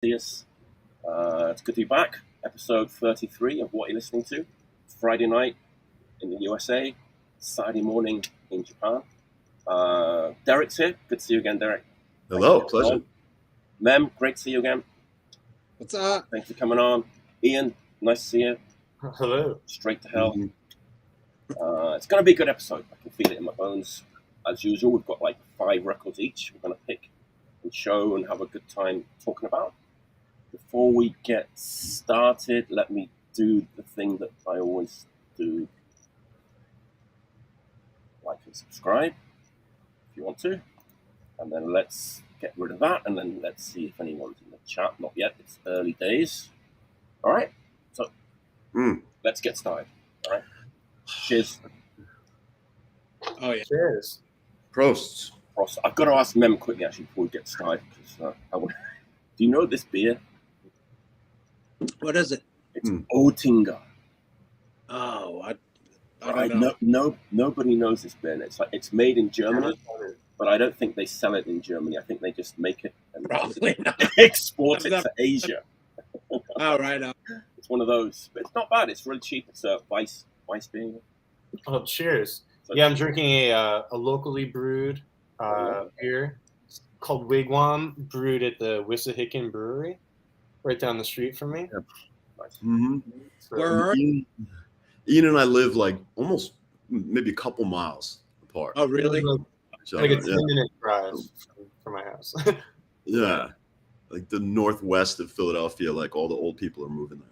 It's good to be back. Episode 33 of What You're Listening To. Friday night in the USA, Saturday morning in Japan. Derik's here. Good to see you again, Derik. Hello, pleasure. Mem, great to see you again. What's up? Thanks for coming on. Ian, nice to see you. Hello. Straight to hell. It's going to be a good episode. I can feel it in my bones. As usual, we've got like 5 records each. We're going to pick and show and have a good time talking about. Before we get started, let me do the thing that I always do. Like and subscribe if you want to. And then let's get rid of that. And then let's see if anyone's in the chat. Not yet. It's early days. All right. So let's get started. All right. Cheers. Oh, yeah. Cheers. Prosts. I've got to ask Mem quickly, actually, before we get started. Because, do you know this beer? What is it? It's Oettinger. Oh, I don't know. No, nobody knows this beer. It's made in Germany, but I don't think they sell it in Germany. I think they just make it and Probably not. export it to Asia. Oh, right. It's one of those, but it's not bad. It's really cheap. It's a Weiss beer. Oh, cheers. So Yeah, I'm drinking a locally brewed beer called Wigwam, brewed at the Wissahickon Brewery, right down the street from me. Nice. Mm-hmm. So, Where are you? Ian and I live like almost maybe a couple miles apart. Oh, really? So, like a 10-minute drive from my house. yeah, like the northwest of Philadelphia, like all the old people are moving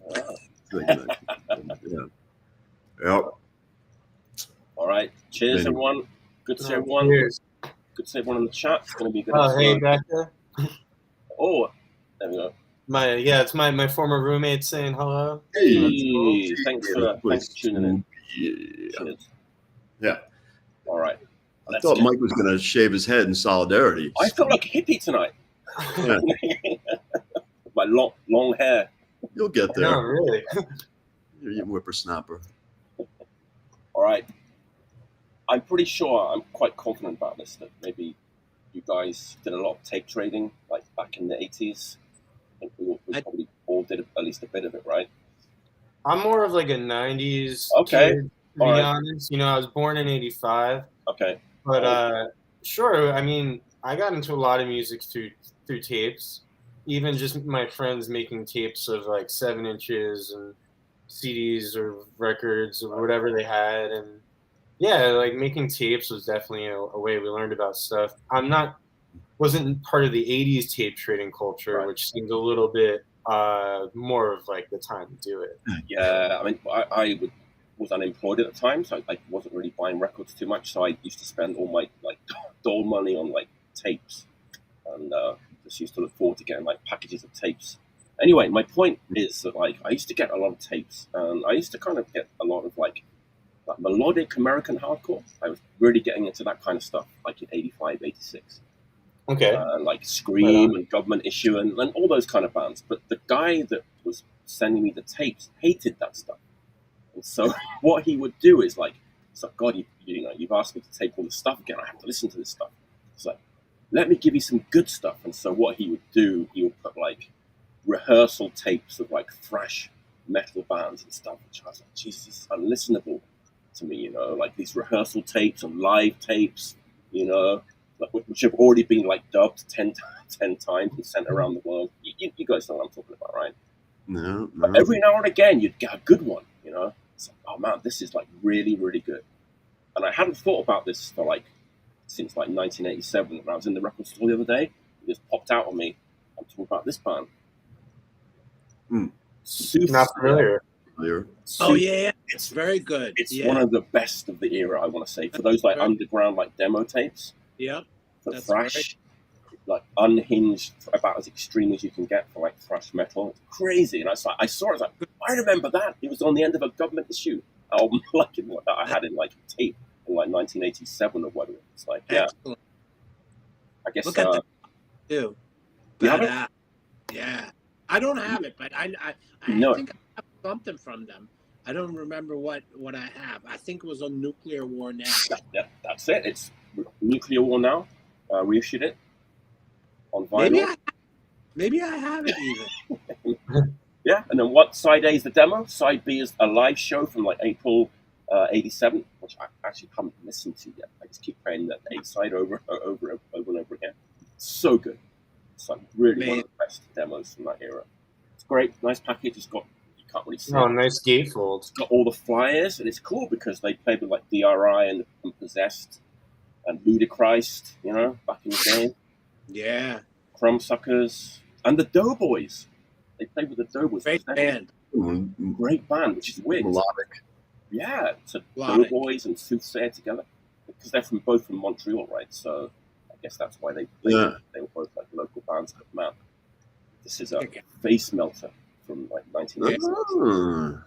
there. Yeah. Yep. All right. Cheers, Anyway. everyone. Good to see everyone. Cheers. Good to see everyone in the chat. It's going to be a good Oh, hey, episode. Becca. Oh, there we go. It's my former roommate saying hello. Hey, thanks for tuning in. Yeah. Cheers. Yeah. All right. I thought Mike was going to shave his head in solidarity. I felt like a hippie tonight. Yeah. My long hair. You'll get there. No, really. You're a whippersnapper. All right. I'm pretty sure, I'm quite confident about this, that maybe you guys did a lot of tape trading, like back in the 80s. I think we probably all did at least a bit of it, right? I'm more of like a 90s Okay. kid, to be honest. You know, I was born in 85. Okay. But sure, I mean, I got into a lot of music through tapes. Even just my friends making tapes of like 7 inches and CDs or records or whatever they had, and yeah, like making tapes was definitely a way we learned about stuff. Wasn't part of the 80s tape trading culture, Right. which seemed a little bit more of like the time to do it. Yeah, I mean, I was unemployed at the time, so I wasn't really buying records too much. So I used to spend all my like dole money on like tapes, and just used to look forward to getting like packages of tapes. Anyway, my point is that like I used to get a lot of tapes, and I used to kind of get a lot of like melodic American hardcore. I was really getting into that kind of stuff, like in 85, 86. Okay. Like Scream and Government Issue and all those kind of bands. But the guy that was sending me the tapes hated that stuff. And so what he would do is like, it's like, God, you've asked me to take all this stuff again. I have to listen to this stuff. It's like, let me give you some good stuff. And so what he would do, he would put like rehearsal tapes of like thrash metal bands and stuff, which I was like, Jesus, this is unlistenable to me, like these rehearsal tapes and live tapes, which have already been like dubbed 10 times and sent around the world. You guys know what I'm talking about, right? No. But every now and again, you'd get a good one, It's like, oh man, this is like really, really good. And I hadn't thought about this since 1987. When I was in the record store the other day, it just popped out on me. I'm talking about this band. Soothsayer. Not familiar. Oh, yeah. It's very good. It's one of the best of the era, I want to say. For those like underground like demo tapes. Yep. For thrash, like unhinged, about as extreme as you can get for like thrash metal. It's crazy. And I saw it, I was like, I remember that. It was on the end of a Government Issue album, like that I had in like tape in like 1987 or whatever. It's like, yeah. Excellent. I guess. Look at that too. You have it? Yeah. I don't have it, but I No. think I have something from them. I don't remember what I have. I think it was on Nuclear War Now. Yeah, that's it. It's Nuclear War Now. Reissued it on vinyl. Maybe Maybe I haven't even. Yeah, and then what? Side A is the demo. Side B is a live show from like April '87, which I actually haven't listened to yet. I just keep playing that A side over and over again. So good. It's like really one of the best demos from that era. It's great, nice package. It's got, you can't really see. Oh, it. nice gatefold. It's got all the flyers, and it's cool because they played with like DRI and Possessed and Ludichrist, you know, back in the day. Yeah. Crumbsuckers and the Doughboys. They played with the Doughboys. Great band. Great band, which is weird. Melodic. Yeah, so Melodic. Doughboys and Soothsayer together because they're both from Montreal, right? So I guess that's why they were both like local bands that come out. This is a Face Melter from like 1980.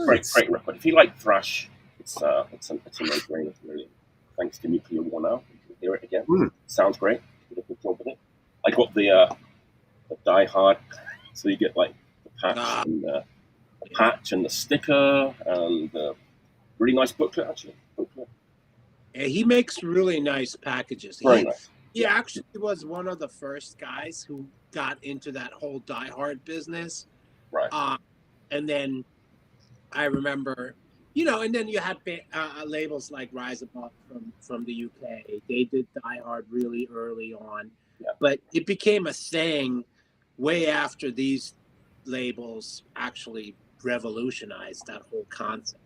Great record. If you like thrash, it's a no-brainer, really. Thanks to Nuclear War now, you can hear it again. Sounds great. Did a good job with it. I got the Die Hard, so you get like the patch and the sticker and the really nice booklet actually. Yeah, he makes really nice packages. Very nice. He actually was one of the first guys who got into that whole Die Hard business. Right. And then I remember, you know, and then you had labels like Rise Above from the UK. They did Die Hard really early on. Yeah. But it became a thing way after these labels actually revolutionized that whole concept.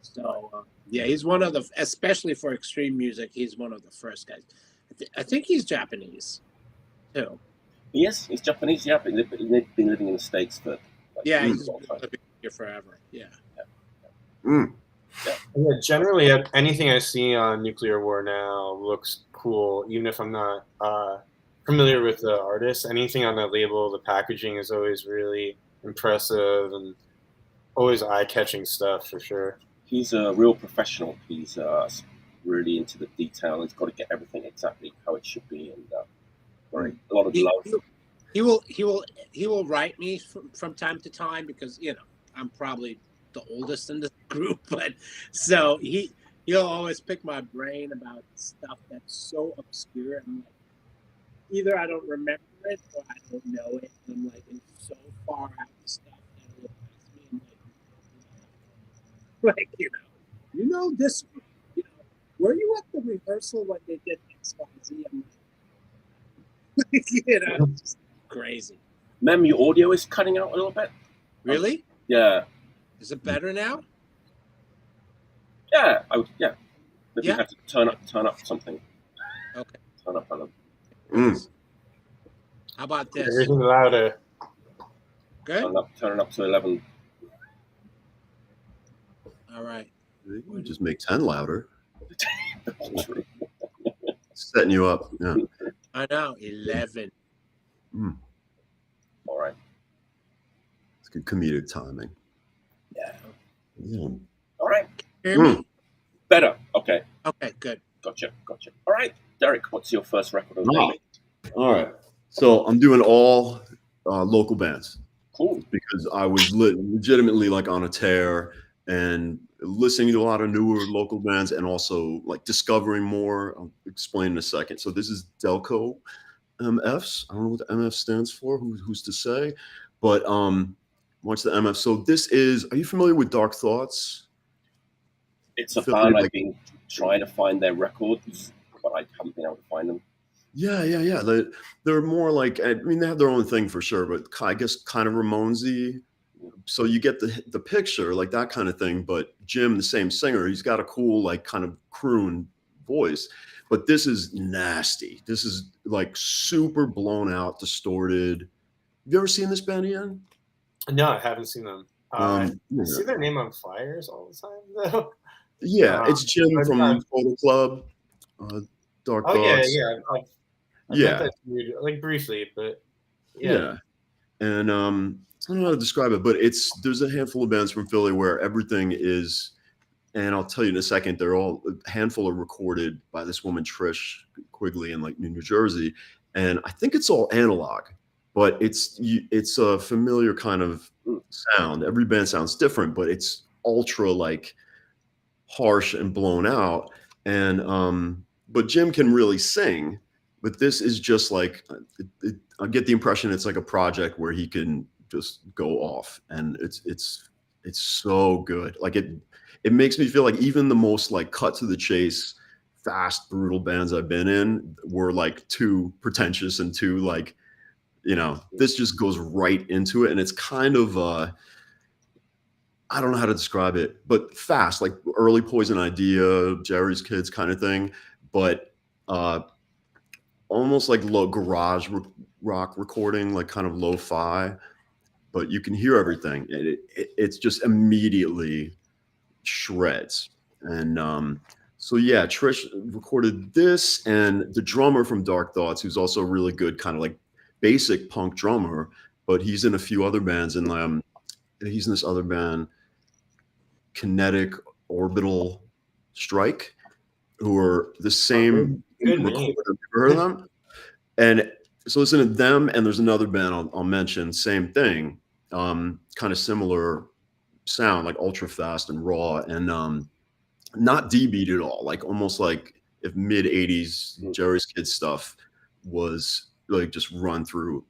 So, yeah, he's one of the, especially for extreme music, he's one of the first guys. I think he's Japanese, too. Yes, he's Japanese, yeah, but he's been living in the States for he's been living here forever, yeah. Yeah, generally, anything I see on Nuclear War now looks cool, even if I'm not familiar with the artist. Anything on that label, the packaging is always really impressive and always eye-catching stuff for sure. He's a real professional. He's really into the detail. He's got to get everything exactly how it should be, and a lot of love. He will write me from time to time because, you know, I'm probably the oldest in the group, but so he'll always pick my brain about stuff that's so obscure. And like, either I don't remember it or I don't know it. And I'm like, it's so far out of stuff that he'll ask me. And like, you know this. You know, were you at the rehearsal when they did XYZ? I'm like, you know, it's just crazy. Mem, your audio is cutting out a little bit. Really? Yeah. Is it better now? Yeah. Maybe you have to turn up something. Okay. Turn up a little. How about this? Everything louder. Good. Turn it up to 11. All right. You can just make 10 louder. Setting you up. Yeah. I know. 11. All right. It's good comedic timing. Yeah. All right. Hear me? Better. Okay. Okay, good. Gotcha. All right. Derek, what's your first record of the day? All right. So I'm doing all local bands. Cool. Because I was legitimately like on a tear and listening to a lot of newer local bands and also like discovering more. I'll explain in a second. So this is Delco MFs. I don't know what the MF stands for. Who's to say? But what's the MF? So this is, are you familiar with Dark Thoughts? It's a band I've been trying to find their records, but I haven't been able to find them. Yeah. They're more like, I mean, they have their own thing for sure, but I guess kind of Ramonesy. So you get the picture, like that kind of thing. But Jim, the same singer, he's got a cool, like kind of croon voice. But this is nasty. This is like super blown out, distorted. Have you ever seen this band, Ian? No, I haven't seen them. I see their name on flyers all the time, though. Yeah, it's Jim from Photo Club. Dark Thoughts. I've met that dude, like briefly, but yeah. And I don't know how to describe it, but there's a handful of bands from Philly where everything is, and I'll tell you in a second, they're all a handful are recorded by this woman Trish Quigley in like New Jersey, and I think it's all analog, but it's a familiar kind of sound. Every band sounds different, but it's ultra like harsh and blown out, and but Jim can really sing. But this is just like, I get the impression it's like a project where he can just go off, and it's so good. Like it makes me feel like even the most like cut to the chase, fast, brutal bands I've been in were like too pretentious and too like, you know, this just goes right into it, and it's kind of I don't know how to describe it, but fast, like early Poison Idea, Jerry's Kids kind of thing, but almost like low garage rock recording, like kind of lo-fi, but you can hear everything. It's just immediately shreds. And so yeah, Trish recorded this, and the drummer from Dark Thoughts, who's also a really good kind of like basic punk drummer, but he's in a few other bands, and he's in this other band, Kinetic Orbital Strike, who are the same recorder. Have you heard of them? And so listen to them, and there's another band I'll mention, same thing, kind of similar sound, like ultra fast and raw, and not D-beat at all, like almost like if mid 80s Jerry's Kids stuff was like just run through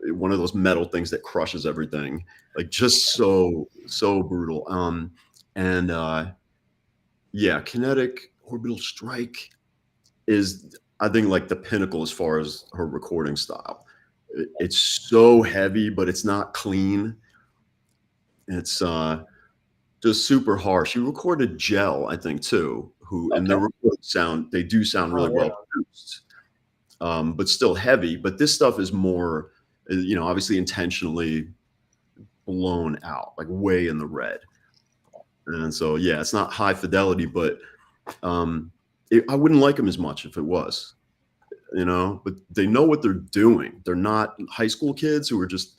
one of those metal things that crushes everything, like just so brutal. Yeah, Kinetic Orbital Strike is, I think, like the pinnacle as far as her recording style. It's so heavy, but it's not clean. It's just super harsh. She recorded Gel, I think, too, who and their recording sound, they do sound really well produced, but still heavy. But this stuff is more, you know, obviously intentionally blown out, like way in the red. And so, yeah, it's not high fidelity, but I wouldn't like them as much if it was, you know, but they know what they're doing. They're not high school kids who are just,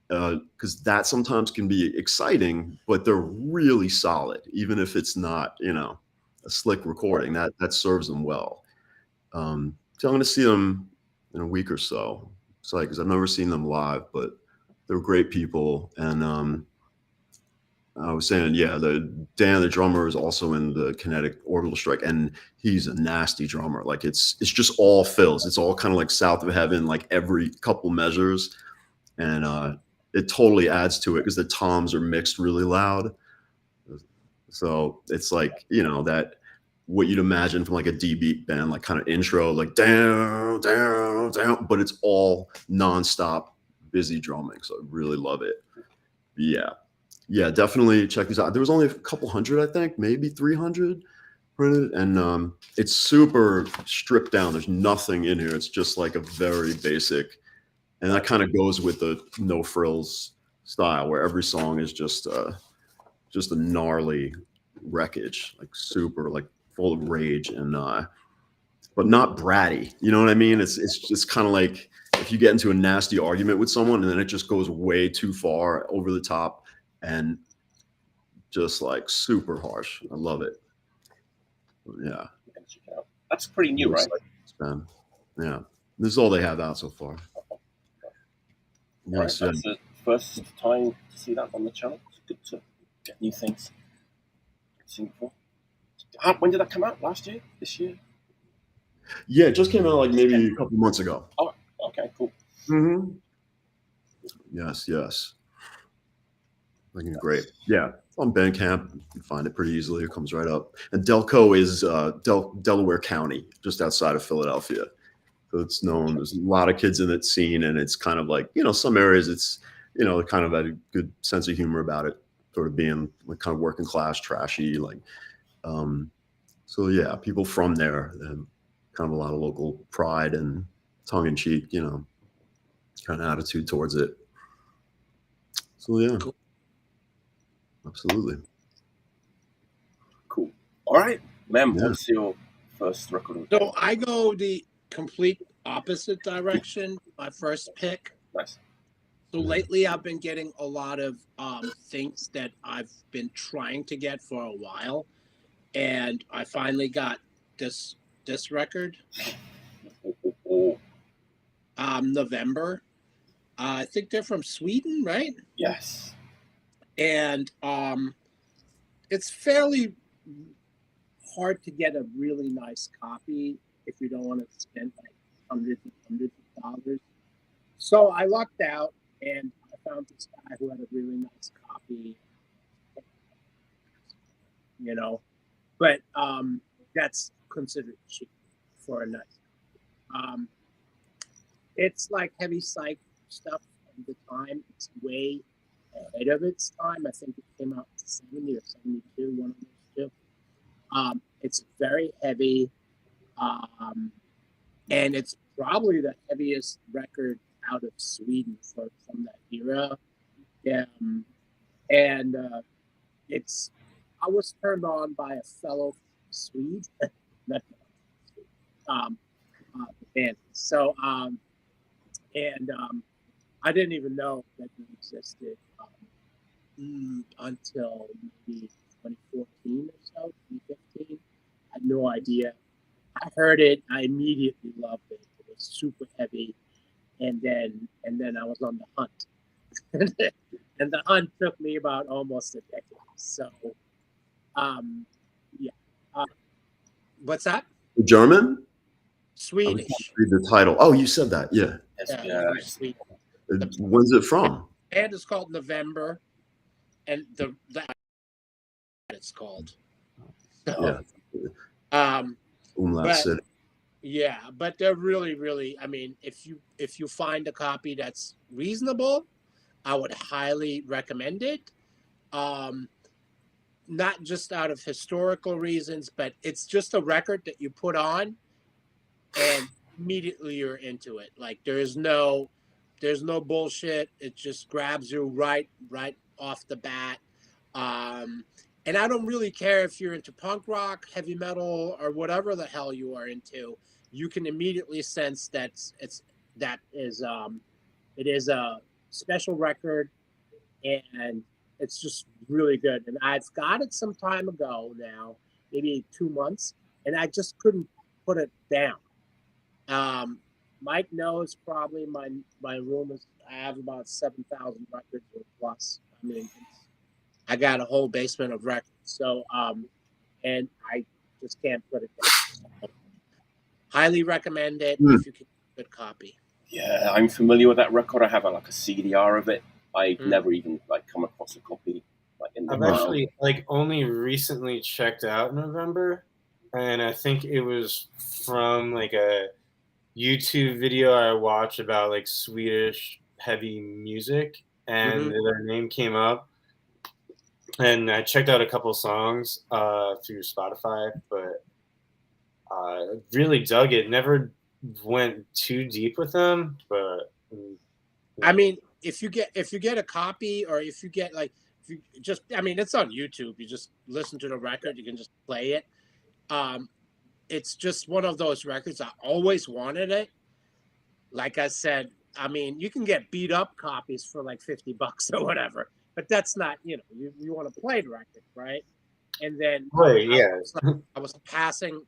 because that sometimes can be exciting, but they're really solid, even if it's not, you know, a slick recording. That serves them well. So I'm going to see them in a week or so. It's like, because I've never seen them live, but they're great people. And I was saying, yeah, Dan, the drummer, is also in the Kinetic Orbital Strike, and he's a nasty drummer. Like it's just all fills. It's all kind of like South of Heaven, like every couple measures, and it totally adds to it because the toms are mixed really loud. So it's like, you know, that what you'd imagine from like a D-beat band, like kind of intro, like down, down, down, but it's all nonstop busy drumming. So I really love it. Yeah, definitely check these out. There was only a couple hundred, I think, maybe 300 printed, and it's super stripped down. There's nothing in here. It's just like a very basic, and that kind of goes with the no frills style, where every song is just a gnarly wreckage, like super, like full of rage, and but not bratty. You know what I mean? It's just kind of like if you get into a nasty argument with someone, and then it just goes way too far over the top. And just like super harsh. I love it. Yeah. That's pretty new, right? Yeah. This is all they have out so far. Yes. Right, that's the first time to see that on the channel. It's good to get new things seen before. When did that come out? Last year? This year? Yeah, it just came out like maybe a couple months ago. Oh, okay, cool. Mm-hmm. Yes. Looking great. Yeah, on Bandcamp, you can find it pretty easily. It comes right up. And Delco is Delaware County, just outside of Philadelphia. So it's known. There's a lot of kids in that scene, and it's kind of like, you know, some areas it's, you know, kind of had a good sense of humor about it, sort of being like kind of working class, trashy, like. So yeah, people from there, and kind of a lot of local pride and tongue in cheek, you know, kind of attitude towards it. So yeah. Cool. Absolutely. Cool. All right, Mem, what's your first record? So I go the complete opposite direction. My first pick. Nice. So lately I've been getting a lot of things that I've been trying to get for a while. And I finally got this record. November. I think they're from Sweden, right? Yes. And it's fairly hard to get a really nice copy if you don't want to spend like hundreds and hundreds of dollars. So I lucked out, and I found this guy who had a really nice copy. You know, but that's considered cheap for a nice. It's like heavy psych stuff at the time. It's way ahead of its time. I think it came out in 70 or 72, one of those two. It's very heavy, and it's probably the heaviest record out of Sweden from that era. And it's, I was turned on by a fellow Swede, not the band. So, I didn't even know that it existed until maybe 2014 or so, 2015. I had no idea. I heard it. I immediately loved it. It was super heavy, and then I was on the hunt, and the hunt took me about almost a decade. So, yeah. What's that? German? Swedish. Read the title. Oh, you said that. Yeah. Swedish. When's it from? The band is called November, and the it's called. So, yeah. Umlaut City. Yeah, but they're really. I mean, if you find a copy that's reasonable, I would highly recommend it. Not just out of historical reasons, but it's just a record that you put on, and immediately you're into it. Like there's no bullshit. It just grabs you right off the bat. And I don't really care if you're into punk rock, heavy metal, or whatever the hell you are into. You can immediately sense that it is a special record, and it's just really good. And I've got it some time ago now, maybe 2 months, and I just couldn't put it down. Mike knows probably my room is, I have about 7,000 records or plus. I mean, I got a whole basement of records. So, and I just can't put it down. So, highly recommend it if you can get a good copy. Yeah, I'm familiar with that record. I have like a CDR of it. I've never even come across a copy. I've actually only recently checked out November, and I think it was from a YouTube video I watched about Swedish heavy music, and their name came up, and I checked out a couple songs through Spotify, but really dug it. Never went too deep with them, but I mean, if you get a copy, or if you get it's on YouTube. You just listen to the record. You can just play it. It's just one of those records. I always wanted it. Like I said, I mean, you can get beat up copies for $50 or whatever, but that's not, you want to play the record, right? And then I was passing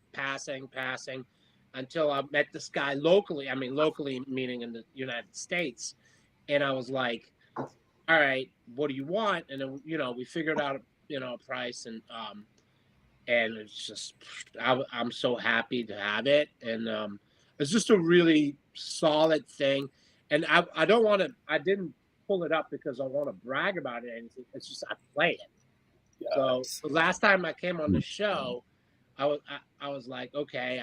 until I met this guy locally. I mean, locally meaning in the United States. And I was like, all right, what do you want? And then, we figured out, a price, and it's just, I'm so happy to have it. And it's just a really solid thing. And I didn't pull it up because I want to brag about it or anything. It's just, I play it. Yeah. So the last time I came on the show, I was like, okay,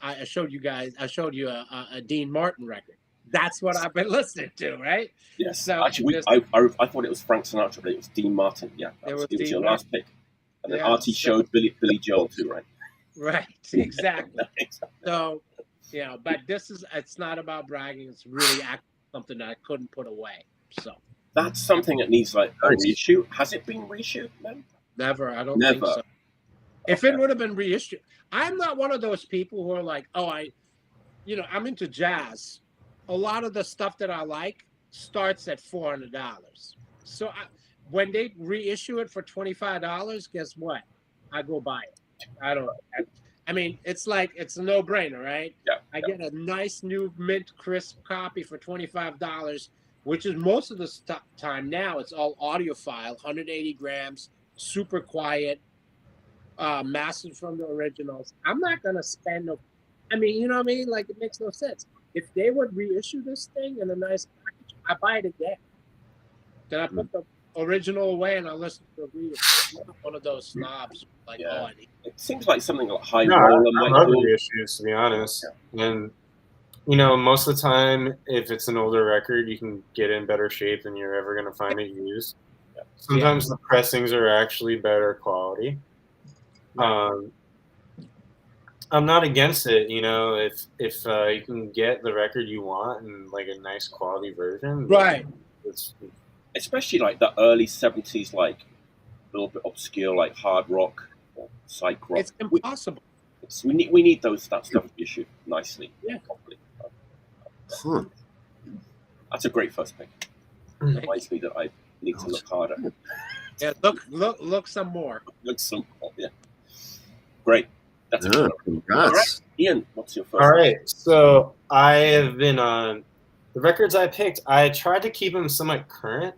I showed you a Dean Martin record. That's what I've been listening to, right? Yes. So actually, I thought it was Frank Sinatra, but it was Dean Martin. Yeah, it was your last pick. And then Artie showed Billy Joel too, right? Right, exactly. So, but it's not about bragging. It's really something that I couldn't put away. So that's something that needs a reissue. Has it been reissued, man? Never. I don't think so. If it would have been reissued, I'm not one of those people who are like, oh, I'm into jazz. A lot of the stuff that I like starts at $400. So when they reissue it for $25, guess what? I go buy it. I mean, it's a no-brainer, right? Yeah. I get a nice new mint crisp copy for $25, which is most of the time now. It's all audiophile, 180 grams, super quiet, mastered from the originals. I'm not gonna spend I mean, you know what I mean? It makes no sense. if they would reissue this thing in a nice package, I buy it again. Then I put the original away and I listen to the reissue. I'm not one of those snobs like, Yeah. oh, I need. It seems like something like High No, Roller I might love do. the issues, to be honest. And, most of the time, if it's an older record, you can get it in better shape than you're ever going to find it used. Yeah. Sometimes the pressings are actually better quality. I'm not against it, if you can get the record you want in like a nice quality version. Right. Especially like the early 70s, like a little bit obscure, like hard rock or psych rock. It's impossible. We need that stuff issued nicely. Yeah. Properly. Huh. That's a great first pick. Reminds me that I need to look harder. Yeah, look some more. Look some more, yeah. Great. That's a Yeah, good one. congrats. All right, Ian, what's your first? All right, so I have been on the records I picked. I tried to keep them somewhat current,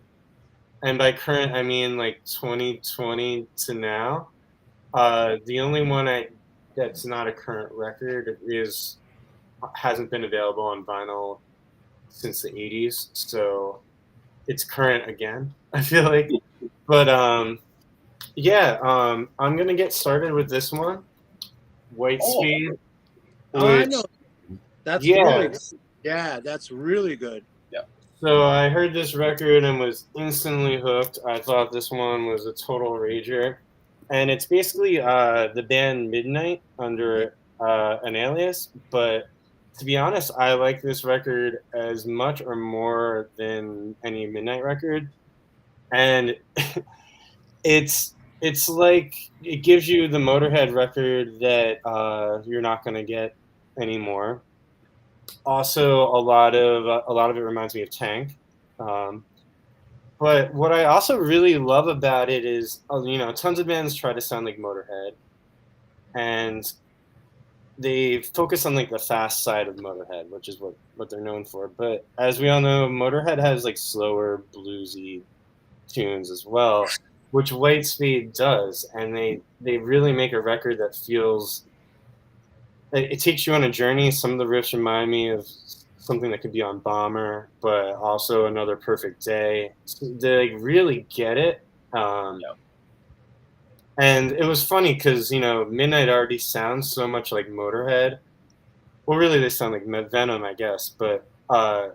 and by current I mean like 2020 to now. The only one that's not a current record hasn't been available on vinyl since the 80s, so it's current again, I feel like. But I'm gonna get started with this one, White Spade. I know. That's that's really good. Yeah. So I heard this record and was instantly hooked. I thought this one was a total rager, and it's basically the band Midnight under an alias. But to be honest, I like this record as much or more than any Midnight record, and it's like it gives you the Motorhead record that you're not going to get anymore. Also, a lot of it reminds me of Tank. But what I also really love about it is, tons of bands try to sound like Motorhead, and they focus on like the fast side of Motorhead, which is what they're known for. But as we all know, Motorhead has like slower, bluesy tunes as well, which White Spade does, and they really make a record that feels. It takes you on a journey. Some of the riffs remind me of something that could be on Bomber, but also Another Perfect Day. So they really get it. And it was funny because, Midnight already sounds so much like Motorhead. Well, really, they sound like Venom, I guess. But, I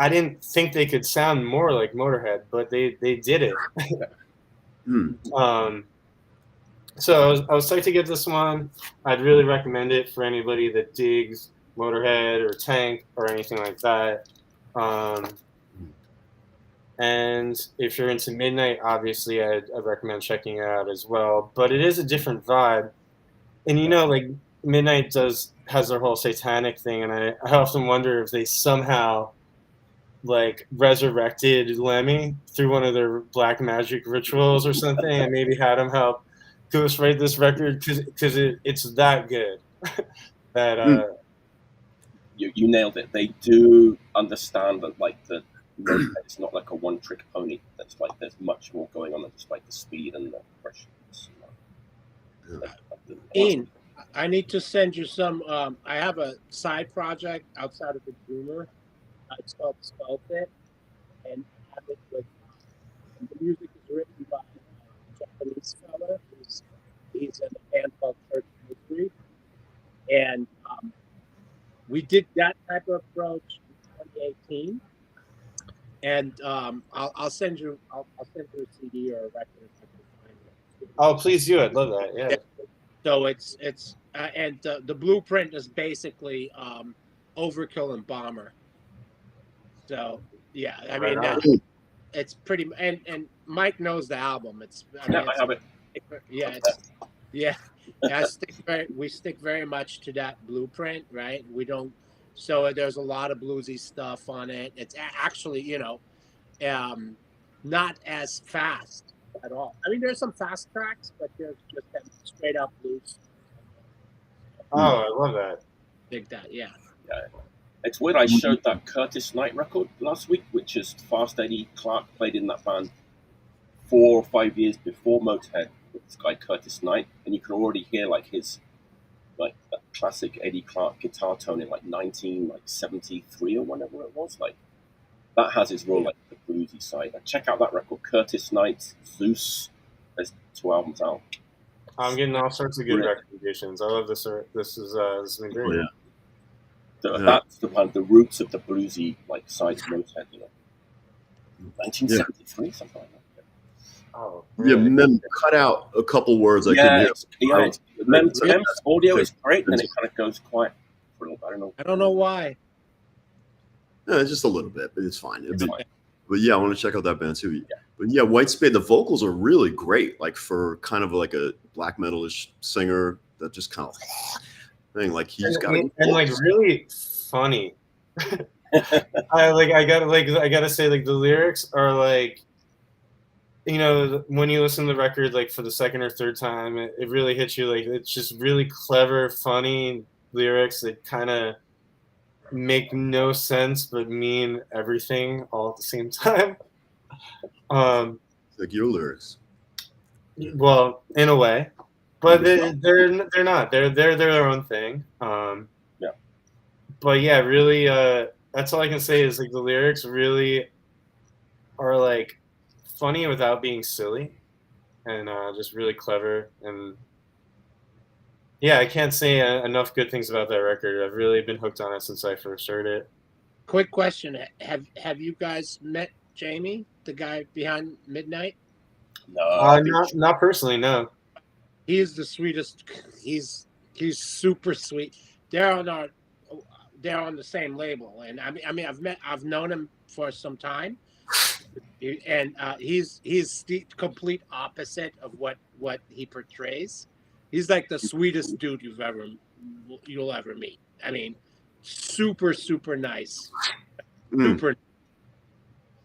didn't think they could sound more like Motorhead, but they did it. So I was psyched to get this one. I'd really recommend it for anybody that digs Motorhead or Tank or anything like that. And if you're into Midnight, obviously I'd recommend checking it out as well. But it is a different vibe. And like Midnight has their whole satanic thing, and I often wonder if they somehow like resurrected Lemmy through one of their black magic rituals or something, and maybe had him help ghostwrite this record because it's that good. That you nailed it. They do understand that like it's not like a one-trick pony. That's like there's much more going on than just like the speed and the pressure. Ian, I need to send you some. I have a side project outside of Exumer. It's called Spade, and I have it with. The music is written by a Japanese fella. He's in a band called Church Mystery, and we did that type of approach in 2018. And I'll send you a CD or a record. Oh, please do! I'd love that. Yeah. So it's and the blueprint is basically Overkill and Bomber. So yeah, I mean it's pretty and Mike knows the album. I have it. We stick very much to that blueprint, right? We don't. So there's a lot of bluesy stuff on it. It's actually not as fast at all. I mean, there's some fast tracks, but there's just that straight up blues. Oh, I love that. Dig that, yeah. It's weird. I showed that Curtis Knight record last week, which is Fast Eddie Clark played in that band 4 or 5 years before Motorhead with this guy Curtis Knight, and you can already hear like his like classic Eddie Clark guitar tone in like 1973 or whenever it was. Like that has its real like the bluesy side. Like, check out that record, Curtis Knight's Zeus. There's 2 albums out. I'm getting all sorts of good recommendations. I love this. This has been great. That's the roots of the bluesy like side of Motorhead, you know. 1973, something like that. Oh, really? Yeah, Mem cut out a couple words. Mem's audio is great, and it kind of goes quiet for a little bit. I don't know why. Just a little bit, but it's fine. But yeah, I want to check out that band too. Yeah. But yeah, White Spade, the vocals are really great. Like for kind of like a black metalish singer that just kind of thing. Like he's got and like really funny. I gotta say, like the lyrics are like, you know, when you listen to the record like for the second or third time, it really hits you. Like it's just really clever, funny lyrics that kind of make no sense but mean everything all at the same time. Like your lyrics. Well, in a way, but they're not. They're their own thing. Yeah. But yeah, really, that's all I can say is like the lyrics really are like funny without being silly, and just really clever. And yeah, I can't say enough good things about that record. I've really been hooked on it since I first heard it. Quick question: Have you guys met Jamie, the guy behind Midnight? No, not personally. No. He is the sweetest. He's super sweet. They're on the same label, and I mean I've known him for some time, and he's the complete opposite of what he portrays. He's like the sweetest dude you'll ever meet. I mean, super nice, super.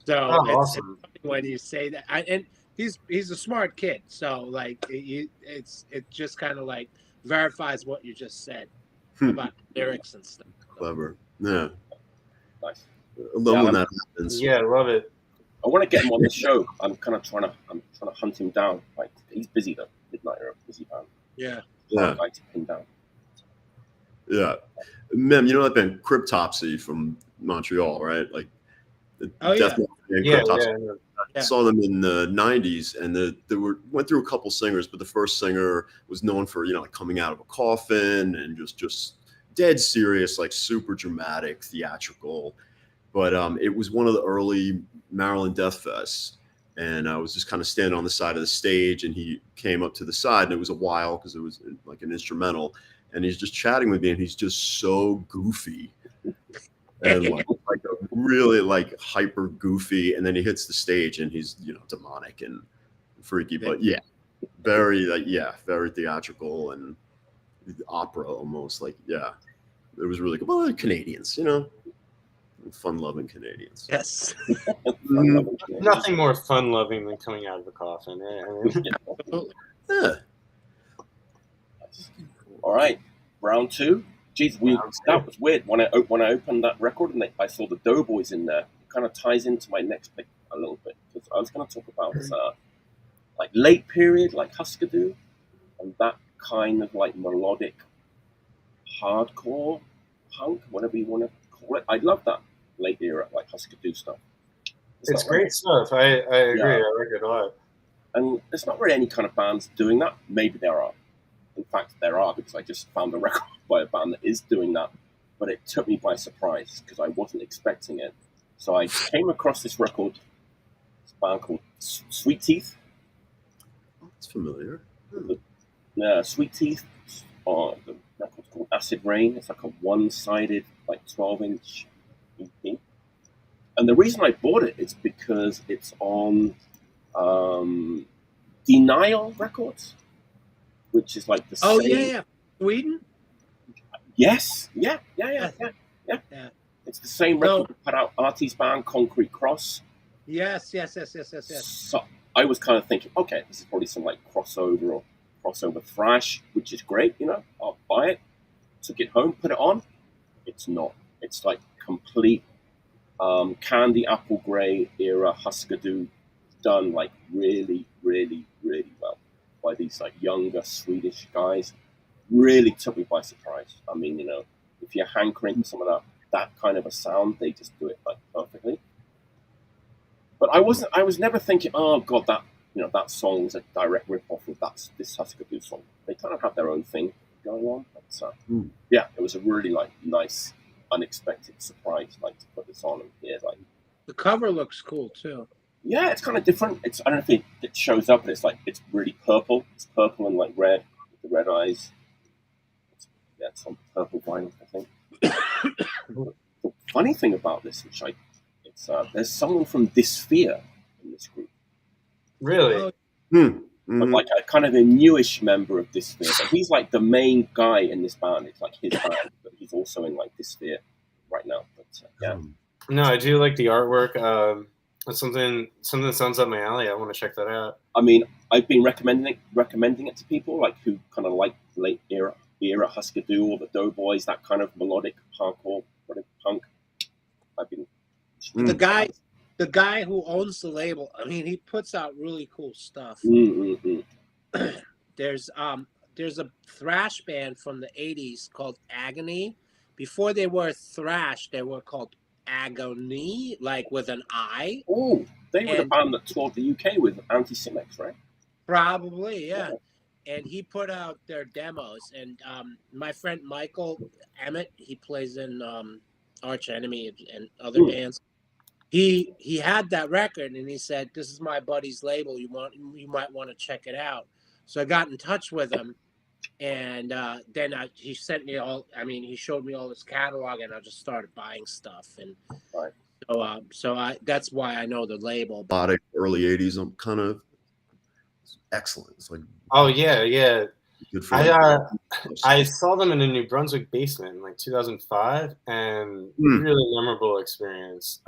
So awesome. It's when you say that, and he's a smart kid. So like it just kind of like verifies what you just said about lyrics and stuff. Clever, yeah. Nice. I love when that happens. Yeah, I love it. I want to get him on the show. I'm trying to hunt him down. Like he's busy though. Midnight are a busy band. Yeah. I'd like to pin down. Yeah. Mem, you know that band Cryptopsy from Montreal, right? Like Cryptopsy. I saw them in the 90s, and they went through a couple singers, but the first singer was known for, you know, like coming out of a coffin and just dead serious, like super dramatic, theatrical. But it was one of the early Maryland Death Fests, and I was just kind of standing on the side of the stage, and he came up to the side, and it was a while because it was like an instrumental, and he's just chatting with me, and he's just so goofy. And like really like hyper goofy, and then he hits the stage and he's, you know, demonic and freaky, but yeah, very very theatrical and opera almost. Like it was really good. Well, Canadians, you know, fun-loving Canadians. Yes. Nothing more fun-loving than coming out of a coffin. Yeah. All right, round 2. Jeez, that was weird. When I opened that record and I saw the Doughboys in there, it kind of ties into my next pick a little bit, because I was going to talk about like late period, like Husker Du, and that kind of like melodic hardcore punk, whatever you want to call it. I love that late era, like Husker Du stuff. It's great stuff. I agree. I like it a lot. And there's not really any kind of bands doing that. Maybe there are. In fact, there are, because I just found a record by a band that is doing that, but it took me by surprise because I wasn't expecting it. So I came across this record, this band called Sweet Teeth. It's familiar. Sweet Teeth. The record's called Acid Rain. It's like a one-sided, like 12-inch EP. And the reason I bought it is because it's on Denial Records, which is like the same. Oh yeah, Sweden. Yes, yeah. It's the same record that put out Artie's band Concrete Cross. Yes. So I was kind of thinking, okay, this is probably some like crossover thrash, which is great, you know. I'll buy it. Took it home, put it on. It's not. It's like complete Candy Apple Grey era Husker Du, done like really, really, really well by these like younger Swedish guys. really took me by surprise. I mean, if you're hankering for some of that kind of a sound, they just do it like perfectly. But I was never thinking, oh god, that song is a direct rip-off of this Husker Du song. They kind of have their own thing going on. But, yeah, it was a really like nice, unexpected surprise, like to put this on and hear like. The cover looks cool too. Yeah, it's kind of different. I don't know if it shows up, but it's really purple. It's purple and like red with the red eyes. It's on purple vinyl, I think. The funny thing about this, there's someone from Dysphere in this group. Really? But like a kind of a newish member of Dysphere. But he's like the main guy in this band. It's like his band, but he's also in like Dysphere right now. But yeah. No, I do like the artwork. It's something that sounds up my alley. I want to check that out. I mean, I've been recommending it to people like who kind of like late era Husker Du or the Doughboys, that kind of melodic hardcore punk. I've been the guy who owns the label. I mean, he puts out really cool stuff. There's a thrash band from the 80s called Agony. Before they were thrash, they were called Agony, like with an I. Oh, they were the band that toured the UK with Anti-Semics, right? Probably, yeah. And he put out their demos. And my friend Michael Emmett, he plays in Arch Enemy and other bands. He had that record, and he said, "This is my buddy's label. You might want to check it out." So I got in touch with him, and then he sent me all. I mean, he showed me all his catalog, and I just started buying stuff. And so that's why I know the label. Early '80s, I'm kind of excellent. It's like, oh yeah. Good for I saw them in a New Brunswick basement in like 2005, and really memorable experience.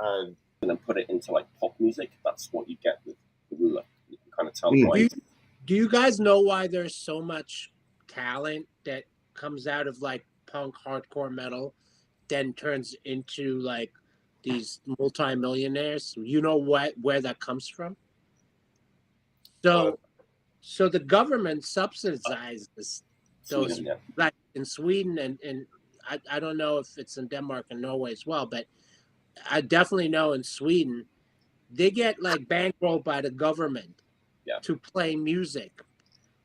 And then put it into like pop music. That's what you get with the Ruler. You can kind of tell why. Do you guys know why there's so much talent that comes out of like punk hardcore metal, then turns into like these multimillionaires? You know where that comes from? So the government subsidizes those, like in Sweden and I don't know if it's in Denmark and Norway as well, but I definitely know in Sweden, they get like bankrolled by the government to play music.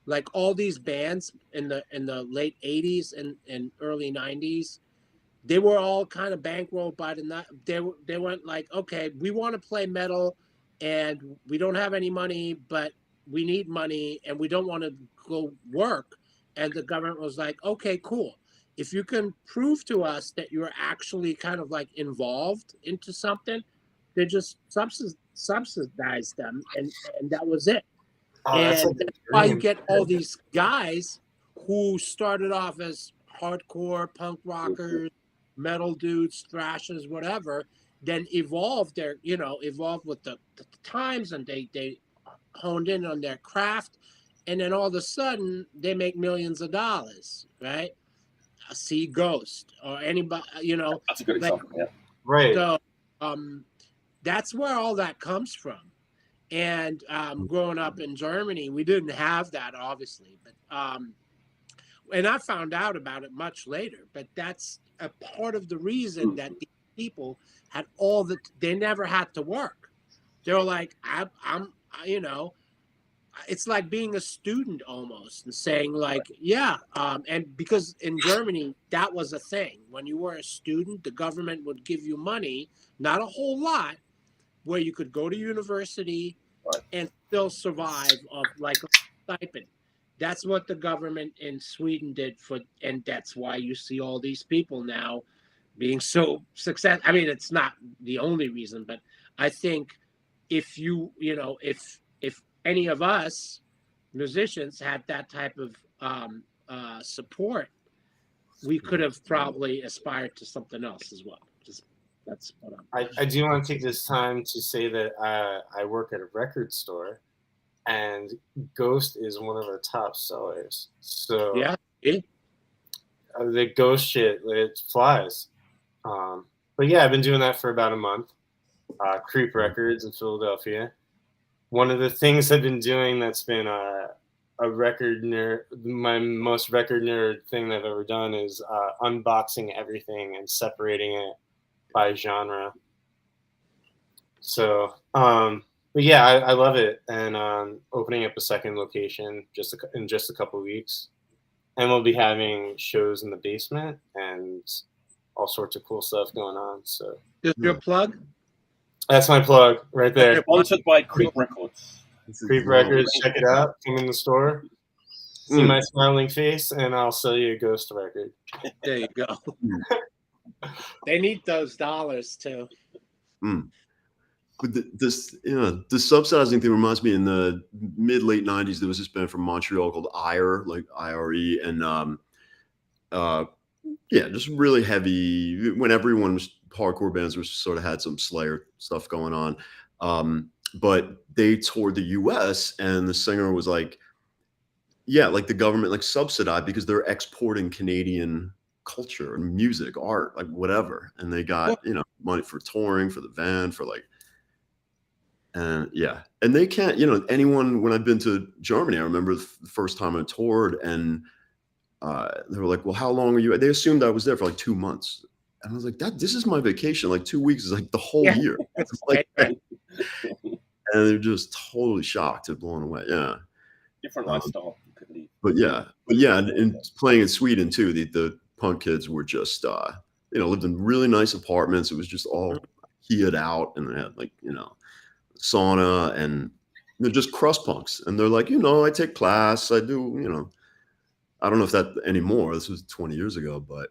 Like all these bands in the late 80s and early 90s, they were all kind of bankrolled by they went like, okay, we want to play metal and we don't have any money, but we need money and we don't want to go work. And the government was like, okay, cool. If you can prove to us that you're actually kind of like involved into something, they just subsidize them, and that was it. And that's why you get all these guys who started off as hardcore punk rockers, metal dudes, thrashers, whatever, then evolved with the times, and they honed in on their craft, and then all of a sudden they make millions of dollars, right? See Ghost or anybody, That's a good example, yeah. Right. So that's where all that comes from. And growing up in Germany, we didn't have that, obviously. But and I found out about it much later. But that's a part of the reason that these people had they never had to work. They were like, I'm it's like being a student almost, and saying like, and because in Germany that was a thing. When you were a student, the government would give you money, not a whole lot, where you could go to university and still survive of like a stipend. That's what the government in Sweden did and that's why you see all these people now being so successful. I mean, it's not the only reason, but I think if if any of us musicians had that type of support, we could have probably aspired to something else as well. That's what I do want to take this time to say that I work at a record store, and Ghost is one of our top sellers. So the Ghost shit, it flies. But yeah, I've been doing that for about a month. Creep Records in Philadelphia. One of the things I've been doing that's been a record nerd. My most record nerd thing I've ever done is unboxing everything and separating it by genre. So, but yeah, I love it, and opening up a second location in just a couple of weeks, and we'll be having shows in the basement and all sorts of cool stuff going on. So, Is your plug? That's my plug right there. Sponsored by Creep Records. Creep Records, check it out. Come in the store, see my smiling face, and I'll sell you a ghost record. There you go. They need those dollars too. But the subsidizing thing reminds me in the late 90s, there was this band from Montreal called Ire, like IRE, and just really heavy. When everyone was hardcore bands, was sort of had some Slayer stuff going on, but they toured the U.S. and the singer was like, like the government like subsidized because they're exporting Canadian culture and music, art, like whatever, and they got money for touring for the van for like. And and they can't, anyone, when I've been to Germany, I remember the first time I toured and they were like, well, how long are you? They assumed I was there for like 2 months. And I was like, this is my vacation. Like 2 weeks is like the whole year. It's like, and they're just totally shocked and blown away. Yeah. Different lifestyle. But and playing in Sweden too, the punk kids were just, lived in really nice apartments. It was just all heated out and they had like, sauna, and they're just crust punks, and they're like, I take class, I do, I don't know if that anymore. This was 20 years ago, but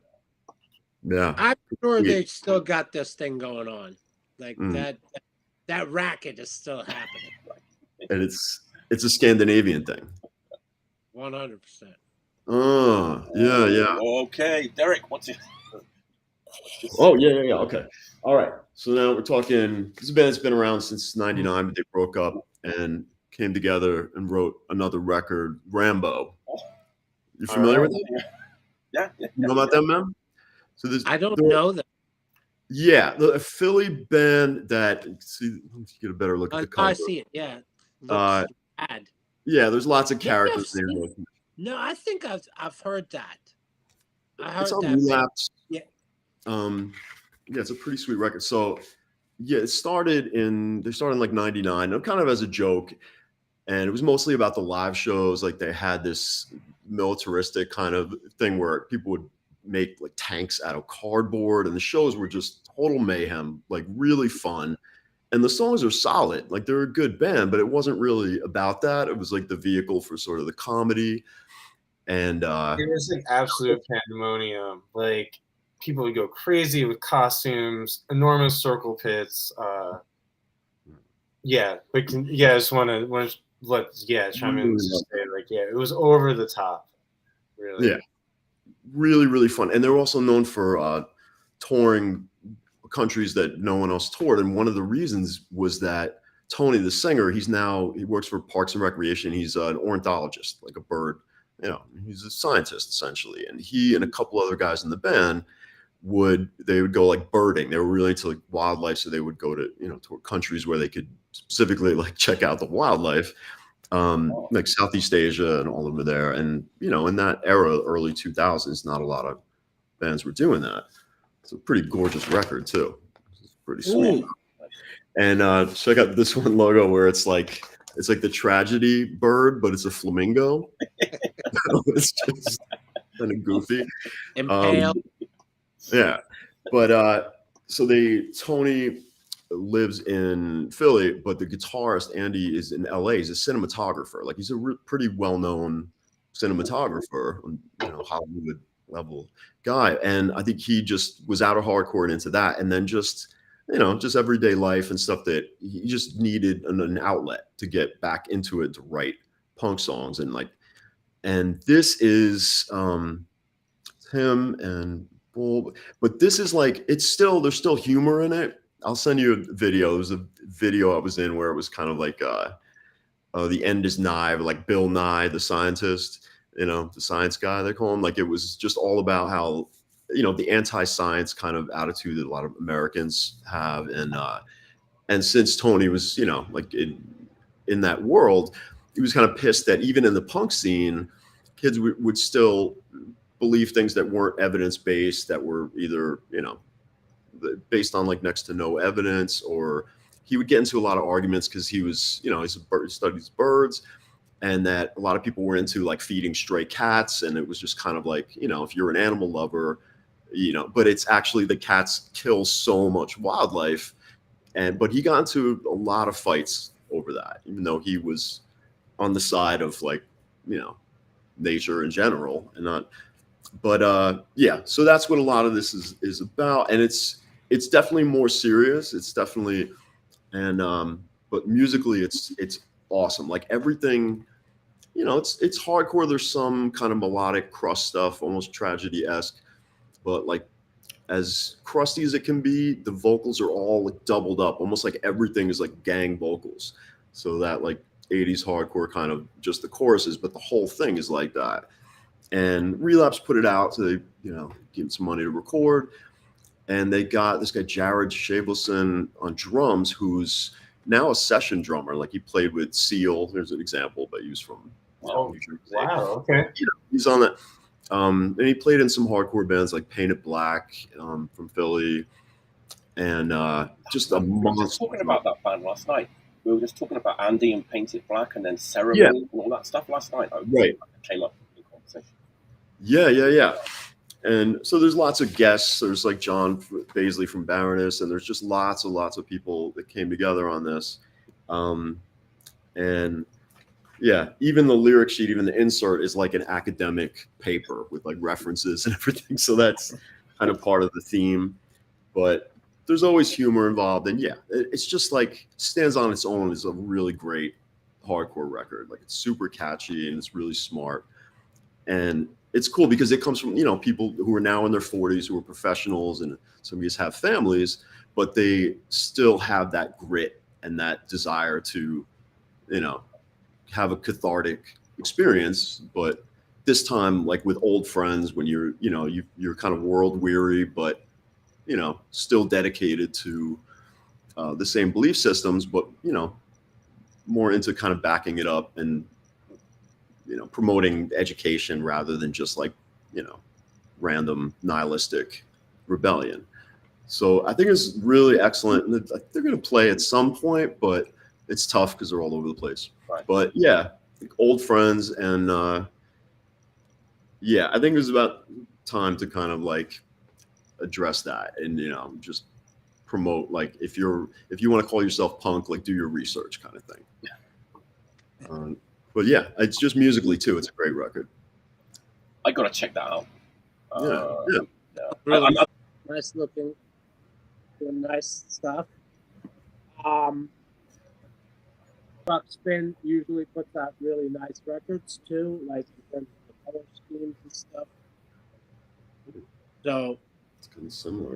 yeah, I'm sure they still got this thing going on, like that racket is still happening, and it's a Scandinavian thing. 100%. Oh yeah. Okay, Derik, what's it? Oh yeah. Okay. All right. So now we're talking, this band's been around since 99, but they broke up and came together and wrote another record, Rambo. You familiar with it? Yeah. You know about them, man? So I don't know them. Yeah, a Philly band that, see, let's get a better look at the cover. I see it, yeah. Looks bad. Yeah, there's lots of characters there. No, I think I've heard that. I heard it's on that. Relapse. Yeah. It's a pretty sweet record. So they started in like 99, kind of as a joke. And it was mostly about the live shows. Like they had this militaristic kind of thing where people would make like tanks out of cardboard, and the shows were just total mayhem, like really fun. And the songs are solid. Like they're a good band, but it wasn't really about that. It was like the vehicle for sort of the comedy. And it was like absolute pandemonium. Like people would go crazy with costumes, enormous circle pits. I just want to chime in and say it was over the top. Really. Yeah. Really, really fun. And they're also known for touring countries that no one else toured. And one of the reasons was that Tony, the singer, he works for Parks and Recreation. He's an ornithologist, like a bird, he's a scientist essentially. And he and a couple other guys in the band would go like birding. They were really into like wildlife. So they would go to, to countries where they could specifically like check out the wildlife. Like Southeast Asia and all over there. And, in that era, early 2000s, not a lot of bands were doing that. It's a pretty gorgeous record too. It's pretty sweet. Ooh. And check out this one logo where it's like the tragedy bird, but it's a flamingo. It's just kind of goofy. Impale. Yeah. But so Tony lives in Philly, but the guitarist Andy is in LA. He's a cinematographer. Like he's a pretty well-known cinematographer, Hollywood level guy. And I think he just was out of hardcore and into that. And then just everyday life and stuff that he just needed an outlet to get back into it, to write punk songs. And this is him and Bull, but this is like, there's still humor in it. I'll send you a video. There was a video I was in where it was kind of like the end is nigh, like Bill Nye, the scientist, the science guy, they call him. Like it was just all about how, the anti-science kind of attitude that a lot of Americans have. And since Tony was, like in that world, he was kind of pissed that even in the punk scene, kids would still believe things that weren't evidence-based, that were either, you know, based on like next to no evidence, or he would get into a lot of arguments because he was, you know, he studies birds, and that a lot of people were into like feeding stray cats, and it was just kind of like, you know, if you're an animal lover, you know, but it's actually the cats kill so much wildlife. But he got into a lot of fights over that, even though he was on the side of like, you know, nature in general and not. But yeah, so that's what a lot of this is about, and it's definitely more serious. It's definitely, and but musically, it's awesome. Like everything, you know, it's hardcore. There's some kind of melodic crust stuff, almost tragedy-esque, but like as crusty as it can be, the vocals are all like doubled up, almost like everything is like gang vocals. So that like 80s hardcore kind of just the choruses, but the whole thing is like that. And Relapse put it out to, you know, give some money to record. And they got this guy, Jared Shabelson, on drums, who's now a session drummer. Like he played with C.E.L.L. There's an example, but he was from New Jersey. Wow, okay. You know, he's on that. And he played in some hardcore bands like Painted Black from Philly. And just a monster. We were just talking about that band last night. We were just talking about Andy and Painted Black and then Ceremony and all that stuff last night. Right. Came up in conversation. Yeah. And so there's lots of guests. There's like John Baisley from Baroness, and there's just lots of people that came together on this. And yeah, even the lyric sheet, even the insert is like an academic paper with like references and everything. So that's kind of part of the theme. But there's always humor involved. And yeah, it's just like stands on its own as a really great hardcore record. Like it's super catchy and it's really smart. And it's cool because it comes from, you know, people who are now in their 40s, who are professionals, and some of these have families, but they still have that grit and that desire to, you know, have a cathartic experience. But this time, like with old friends, when you're, you know, you're kind of world weary, but, you know, still dedicated to the same belief systems, but, you know, more into kind of backing it up and, you know, promoting education rather than just like, you know, random nihilistic rebellion. So I think it's really excellent. And they're going to play at some point, but it's tough because they're all over the place. Right. But yeah, old friends. And yeah, I think it was about time to kind of like address that and, you know, just promote, like, if you want to call yourself punk, like do your research kind of thing. But yeah, it's just musically too. It's a great record. I gotta check that out. Yeah. Really nice looking, doing nice stuff. Spin usually puts out really nice records too, like in terms of the color schemes and stuff. So It's kind of similar.